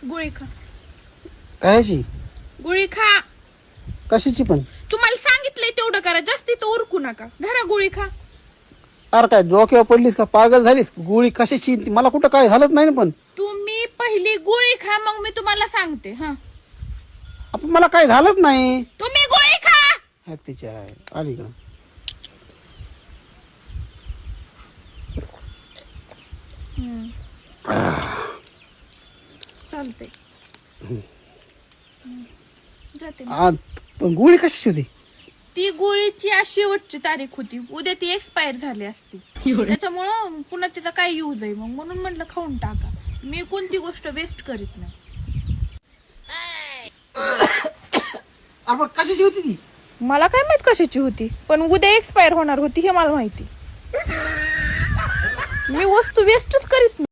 गोळी खा. कायची? गोळी खा. कशाची पण? तुम्हाला सांगितलंय तेवढं करा, जास्ती तर उरकू नका. धरा गोळी खा. अरे काय डोक्यावर पडलीस का? पागल झालीस? गोळी कशाची? मला कुठं काय झालंच नाही ना. पण तुम्ही पहिली गोळी खा, मग मी तुम्हाला सांगते. हा, आपण मला काय झालंच नाही. तुम्ही गोळी खा. तिच्या आली का? चालते. जाते. पण गोळी कशाची होती? ती गोळीची आज शेवटची तारीख होती. उद्या ती एक्सपायर झाली असती, त्याच्यामुळं पुन्हा तिचा काय यूज आहे. मग म्हणून म्हटलं खाऊन टाका. मी कोणती गोष्ट वेस्ट करीत नाही. आपण कशाची होती ती? मला काय माहित कशाची होती, पण उद्या एक्सपायर होणार होती हे मला माहिती. मी वस्तू वेस्टच करीत नाही.